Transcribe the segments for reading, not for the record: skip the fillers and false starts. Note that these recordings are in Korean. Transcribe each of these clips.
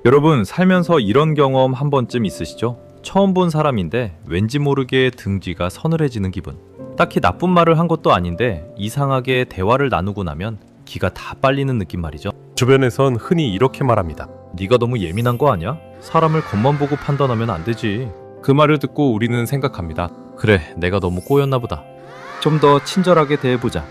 여러분, 살면서 이런 경험 한 번쯤 있으시죠? 처음 본 사람인데 왠지 모르게 등 뒤가 서늘해지는 기분. 딱히 나쁜 말을 한 것도 아닌데 이상하게 대화를 나누고 나면 기가 다 빨리는 느낌 말이죠. 주변에선 흔히 이렇게 말합니다. 네가 너무 예민한 거 아니야? 사람을 겉만 보고 판단하면 안 되지. 그 말을 듣고 우리는 생각합니다. 그래, 내가 너무 꼬였나 보다. 좀 더 친절하게 대해보자.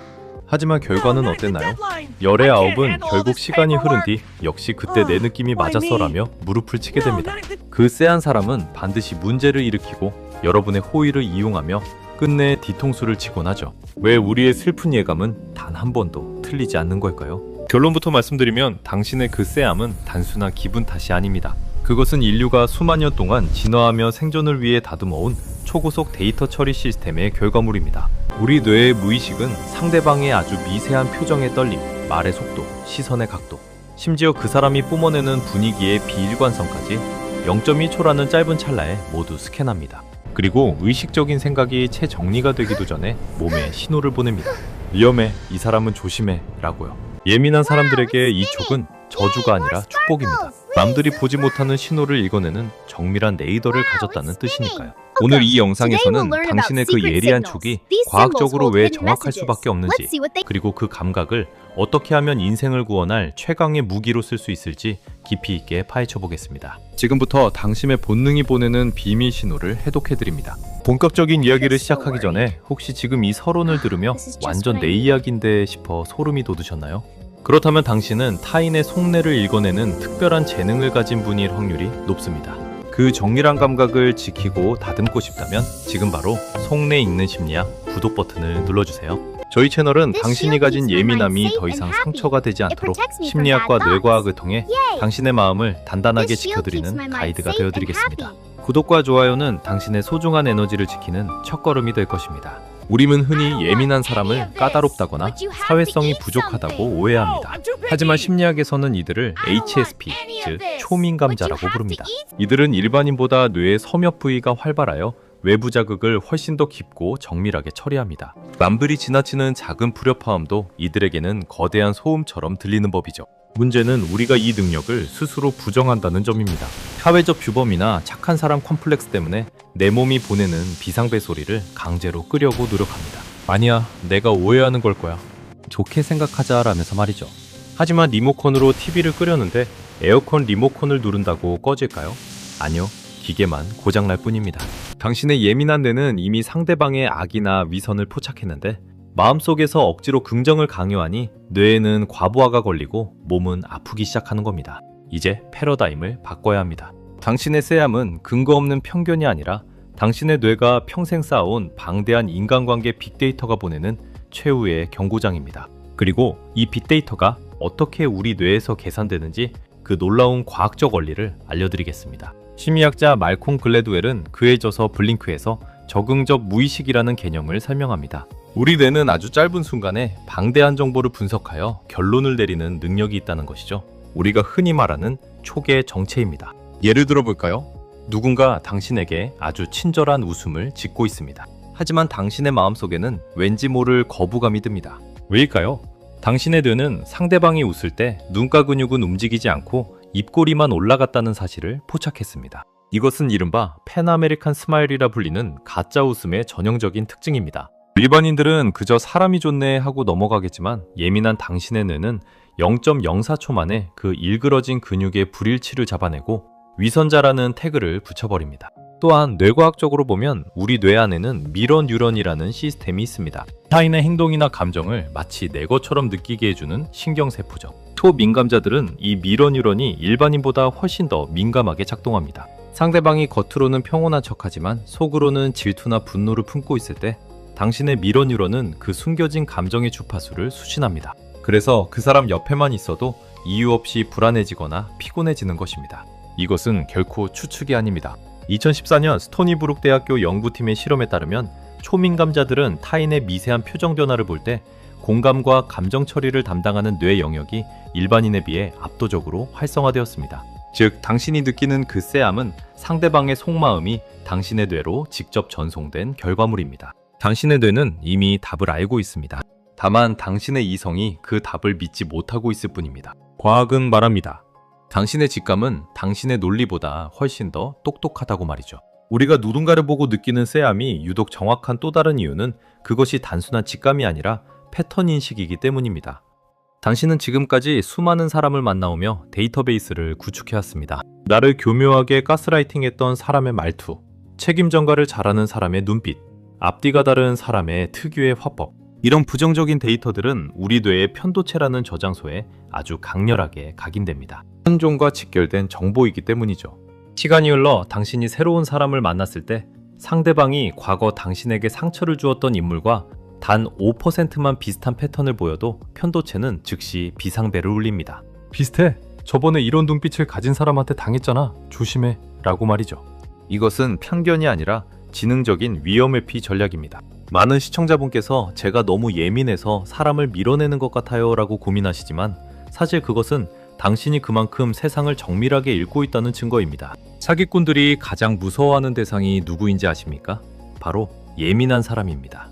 하지만 결과는 어땠나요? 열의 아홉은 결국 시간이 흐른 뒤 역시 그때 내 느낌이 맞았어라며 무릎을 치게 됩니다. 그 쎄한 사람은 반드시 문제를 일으키고 여러분의 호의를 이용하며 끝내 뒤통수를 치곤 하죠. 왜 우리의 슬픈 예감은 단 한 번도 틀리지 않는 걸까요? 결론부터 말씀드리면 당신의 그 쎄함은 단순한 기분 탓이 아닙니다. 그것은 인류가 수만 년 동안 진화하며 생존을 위해 다듬어온 초고속 데이터 처리 시스템의 결과물입니다. 우리 뇌의 무의식은 상대방의 아주 미세한 표정의 떨림, 말의 속도, 시선의 각도, 심지어 그 사람이 뿜어내는 분위기의 비일관성까지 0.1초라는 짧은 찰나에 모두 스캔합니다. 그리고 의식적인 생각이 채 정리가 되기도 전에 몸에 신호를 보냅니다. 위험해, 이 사람은 조심해 라고요. 예민한 사람들에게 이 촉은 저주가 아니라 축복입니다. 남들이 보지 못하는 신호를 읽어내는 정밀한 레이더를 가졌다는 뜻이니까요. 오늘 이 영상에서는 당신의 그 예리한 촉이 과학적으로 왜 정확할 수밖에 없는지, 그리고 그 감각을 어떻게 하면 인생을 구원할 최강의 무기로 쓸 수 있을지 깊이 있게 파헤쳐 보겠습니다. 지금부터 당신의 본능이 보내는 비밀 신호를 해독해드립니다. 본격적인 이야기를 시작하기 전에 혹시 지금 이 서론을 들으며 완전 내 이야기인데 싶어 소름이 돋으셨나요? 그렇다면 당신은 타인의 속내를 읽어내는 특별한 재능을 가진 분일 확률이 높습니다. 그 정밀한 감각을 지키고 다듬고 싶다면 지금 바로 속내 읽는 심리학 구독 버튼을 눌러주세요. 저희 채널은 당신이 가진 예민함이 더 이상 상처가 되지 않도록 심리학과 뇌과학을 통해 당신의 마음을 단단하게 지켜드리는 가이드가 되어드리겠습니다. 구독과 좋아요는 당신의 소중한 에너지를 지키는 첫걸음이 될 것입니다. 우리는 흔히 예민한 사람을 까다롭다거나 사회성이 부족하다고 오해합니다. 하지만 심리학에서는 이들을 HSP, 즉 초민감자라고 부릅니다. 이들은 일반인보다 뇌의 섬역 부위가 활발하여 외부 자극을 훨씬 더 깊고 정밀하게 처리합니다. 남들이 지나치는 작은 불협화음도 이들에게는 거대한 소음처럼 들리는 법이죠. 문제는 우리가 이 능력을 스스로 부정한다는 점입니다. 사회적 규범이나 착한 사람 컴플렉스 때문에 내 몸이 보내는 비상벨 소리를 강제로 끄려고 노력합니다. 아니야, 내가 오해하는 걸 거야. 좋게 생각하자라면서 말이죠. 하지만 리모컨으로 TV를 끄려는데 에어컨 리모컨을 누른다고 꺼질까요? 아니요, 기계만 고장날 뿐입니다. 당신의 예민한 뇌는 이미 상대방의 악이나 위선을 포착했는데 마음속에서 억지로 긍정을 강요하니 뇌에는 과부하가 걸리고 몸은 아프기 시작하는 겁니다. 이제 패러다임을 바꿔야 합니다. 당신의 쎄함은 근거 없는 편견이 아니라 당신의 뇌가 평생 쌓아온 방대한 인간관계 빅데이터가 보내는 최후의 경고장입니다. 그리고 이 빅데이터가 어떻게 우리 뇌에서 계산되는지 그 놀라운 과학적 원리를 알려드리겠습니다. 심리학자 말콤 글래드웰은 그에 져서 블링크에서 적응적 무의식이라는 개념을 설명합니다. 우리 뇌는 아주 짧은 순간에 방대한 정보를 분석하여 결론을 내리는 능력이 있다는 것이죠. 우리가 흔히 말하는 촉의 정체입니다. 예를 들어 볼까요? 누군가 당신에게 아주 친절한 웃음을 짓고 있습니다. 하지만 당신의 마음속에는 왠지 모를 거부감이 듭니다. 왜일까요? 당신의 뇌는 상대방이 웃을 때 눈가 근육은 움직이지 않고 입꼬리만 올라갔다는 사실을 포착했습니다. 이것은 이른바 팬아메리칸 스마일이라 불리는 가짜 웃음의 전형적인 특징입니다. 일반인들은 그저 사람이 좋네 하고 넘어가겠지만 예민한 당신의 뇌는 0.04초 만에 그 일그러진 근육의 불일치를 잡아내고 위선자라는 태그를 붙여버립니다. 또한 뇌과학적으로 보면 우리 뇌 안에는 미러 뉴런이라는 시스템이 있습니다. 타인의 행동이나 감정을 마치 내 것처럼 느끼게 해주는 신경세포죠. 초민감자들은 이 미러 뉴런이 일반인보다 훨씬 더 민감하게 작동합니다. 상대방이 겉으로는 평온한 척하지만 속으로는 질투나 분노를 품고 있을 때 당신의 미러 뉴런은 그 숨겨진 감정의 주파수를 수신합니다. 그래서 그 사람 옆에만 있어도 이유 없이 불안해지거나 피곤해지는 것입니다. 이것은 결코 추측이 아닙니다. 2014년 스토니브룩 대학교 연구팀의 실험에 따르면 초민감자들은 타인의 미세한 표정 변화를 볼 때 공감과 감정 처리를 담당하는 뇌 영역이 일반인에 비해 압도적으로 활성화되었습니다. 즉, 당신이 느끼는 그 쎄함은 상대방의 속마음이 당신의 뇌로 직접 전송된 결과물입니다. 당신의 뇌는 이미 답을 알고 있습니다. 다만 당신의 이성이 그 답을 믿지 못하고 있을 뿐입니다. 과학은 말합니다. 당신의 직감은 당신의 논리보다 훨씬 더 똑똑하다고 말이죠. 우리가 누군가를 보고 느끼는 쎄함이 유독 정확한 또 다른 이유는 그것이 단순한 직감이 아니라 패턴 인식이기 때문입니다. 당신은 지금까지 수많은 사람을 만나오며 데이터베이스를 구축해왔습니다. 나를 교묘하게 가스라이팅했던 사람의 말투, 책임 전가를 잘하는 사람의 눈빛, 앞뒤가 다른 사람의 특유의 화법, 이런 부정적인 데이터들은 우리 뇌의 편도체라는 저장소에 아주 강렬하게 각인됩니다. 현존과 직결된 정보이기 때문이죠. 시간이 흘러 당신이 새로운 사람을 만났을 때 상대방이 과거 당신에게 상처를 주었던 인물과 단 5%만 비슷한 패턴을 보여도 편도체는 즉시 비상벨을 울립니다. 비슷해. 저번에 이런 눈빛을 가진 사람한테 당했잖아. 조심해. 라고 말이죠. 이것은 편견이 아니라 지능적인 위험회피 전략입니다. 많은 시청자분께서 제가 너무 예민해서 사람을 밀어내는 것 같아요 라고 고민하시지만 사실 그것은 당신이 그만큼 세상을 정밀하게 읽고 있다는 증거입니다. 사기꾼들이 가장 무서워하는 대상이 누구인지 아십니까? 바로 예민한 사람입니다.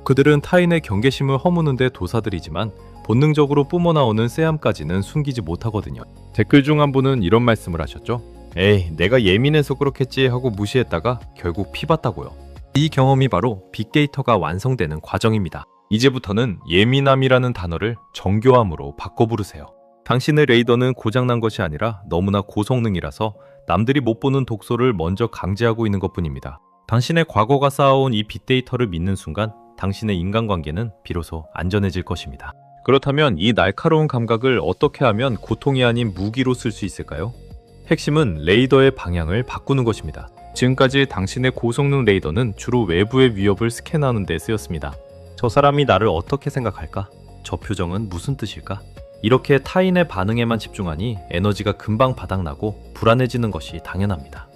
그들은 타인의 경계심을 허무는 데 도사들이지만 본능적으로 뿜어나오는 쎄함까지는 숨기지 못하거든요. 댓글 중 한 분은 이런 말씀을 하셨죠. 에이, 내가 예민해서 그렇겠지 하고 무시했다가 결국 피봤다고요. 이 경험이 바로 빅데이터가 완성되는 과정입니다. 이제부터는 예민함이라는 단어를 정교함으로 바꿔 부르세요. 당신의 레이더는 고장난 것이 아니라 너무나 고성능이라서 남들이 못 보는 독소를 먼저 강제하고 있는 것뿐입니다. 당신의 과거가 쌓아온 이 빅데이터를 믿는 순간 당신의 인간관계는 비로소 안전해질 것입니다. 그렇다면 이 날카로운 감각을 어떻게 하면 고통이 아닌 무기로 쓸 수 있을까요? 핵심은 레이더의 방향을 바꾸는 것입니다. 지금까지 당신의 고성능 레이더는 주로 외부의 위협을 스캔하는 데 쓰였습니다. 저 사람이 나를 어떻게 생각할까? 저 표정은 무슨 뜻일까? 이렇게 타인의 반응에만 집중하니 에너지가 금방 바닥나고 불안해지는 것이 당연합니다.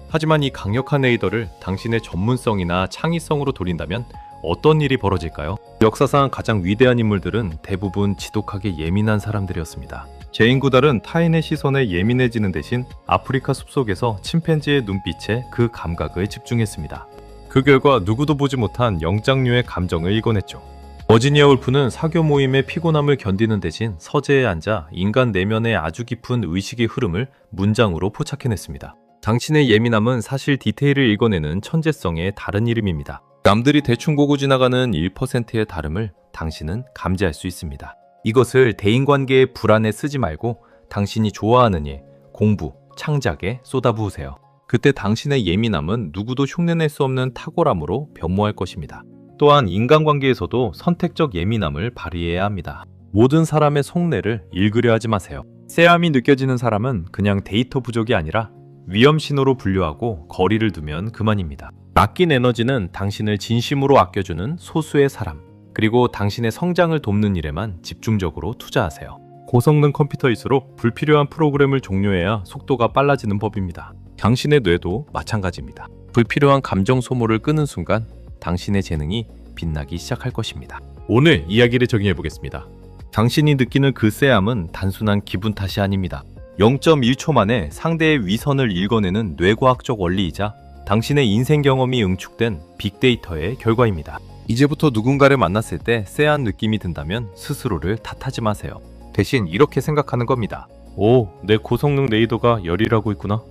하지만 이 강력한 레이더를 당신의 전문성이나 창의성으로 돌린다면 어떤 일이 벌어질까요? 역사상 가장 위대한 인물들은 대부분 지독하게 예민한 사람들이었습니다. 제인 구달은 타인의 시선에 예민해지는 대신 아프리카 숲속에서 침팬지의 눈빛에 그 감각을 집중했습니다. 그 결과 누구도 보지 못한 영장류의 감정을 읽어냈죠. 버지니아 울프는 사교 모임의 피곤함을 견디는 대신 서재에 앉아 인간 내면의 아주 깊은 의식의 흐름을 문장으로 포착해냈습니다. 당신의 예민함은 사실 디테일을 읽어내는 천재성의 다른 이름입니다. 남들이 대충 보고 지나가는 1%의 다름을 당신은 감지할 수 있습니다. 이것을 대인관계의 불안에 쓰지 말고 당신이 좋아하는 일, 공부, 창작에 쏟아부으세요. 그때 당신의 예민함은 누구도 흉내낼 수 없는 탁월함으로 변모할 것입니다. 또한 인간관계에서도 선택적 예민함을 발휘해야 합니다. 모든 사람의 속내를 읽으려 하지 마세요. 쎄함이 느껴지는 사람은 그냥 데이터 부족이 아니라 위험 신호로 분류하고 거리를 두면 그만입니다. 아낀 에너지는 당신을 진심으로 아껴주는 소수의 사람, 그리고 당신의 성장을 돕는 일에만 집중적으로 투자하세요. 고성능 컴퓨터일수록 불필요한 프로그램을 종료해야 속도가 빨라지는 법입니다. 당신의 뇌도 마찬가지입니다. 불필요한 감정 소모를 끄는 순간 당신의 재능이 빛나기 시작할 것입니다. 오늘 이야기를 정리해 보겠습니다. 당신이 느끼는 그 쎄함은 단순한 기분 탓이 아닙니다. 0.1초 만에 상대의 위선을 읽어내는 뇌과학적 원리이자 당신의 인생 경험이 응축된 빅데이터의 결과입니다. 이제부터 누군가를 만났을 때 쎄한 느낌이 든다면 스스로를 탓하지 마세요. 대신 이렇게 생각하는 겁니다. 오, 내 고성능 레이더가 열일하고 있구나.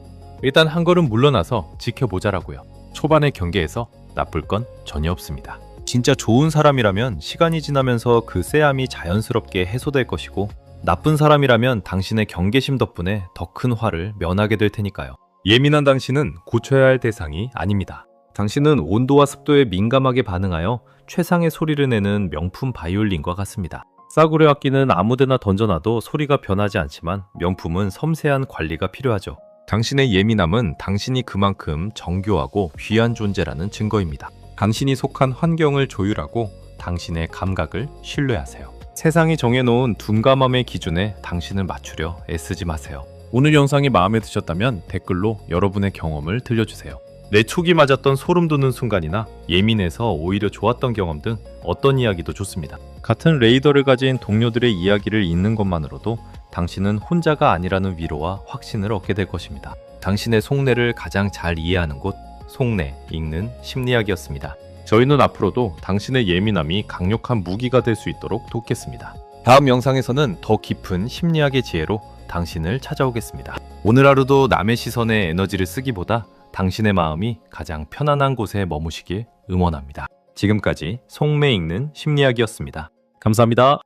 일단 한 걸음 물러나서 지켜보자라고요. 초반의 경계에서 나쁠 건 전혀 없습니다. 진짜 좋은 사람이라면 시간이 지나면서 그 쎄함이 자연스럽게 해소될 것이고 나쁜 사람이라면 당신의 경계심 덕분에 더 큰 화를 면하게 될 테니까요. 예민한 당신은 고쳐야 할 대상이 아닙니다. 당신은 온도와 습도에 민감하게 반응하여 최상의 소리를 내는 명품 바이올린과 같습니다. 싸구려 악기는 아무데나 던져놔도 소리가 변하지 않지만 명품은 섬세한 관리가 필요하죠. 당신의 예민함은 당신이 그만큼 정교하고 귀한 존재라는 증거입니다. 당신이 속한 환경을 조율하고 당신의 감각을 신뢰하세요. 세상이 정해놓은 둔감함의 기준에 당신을 맞추려 애쓰지 마세요. 오늘 영상이 마음에 드셨다면 댓글로 여러분의 경험을 들려주세요. 내 촉이 맞았던 소름 돋는 순간이나 예민해서 오히려 좋았던 경험 등 어떤 이야기도 좋습니다. 같은 레이더를 가진 동료들의 이야기를 읽는 것만으로도 당신은 혼자가 아니라는 위로와 확신을 얻게 될 것입니다. 당신의 속내를 가장 잘 이해하는 곳, 속내 읽는 심리학이었습니다. 저희는 앞으로도 당신의 예민함이 강력한 무기가 될 수 있도록 돕겠습니다. 다음 영상에서는 더 깊은 심리학의 지혜로 당신을 찾아오겠습니다. 오늘 하루도 남의 시선에 에너지를 쓰기보다 당신의 마음이 가장 편안한 곳에 머무시길 응원합니다. 지금까지 속매 읽는 심리학이었습니다. 감사합니다.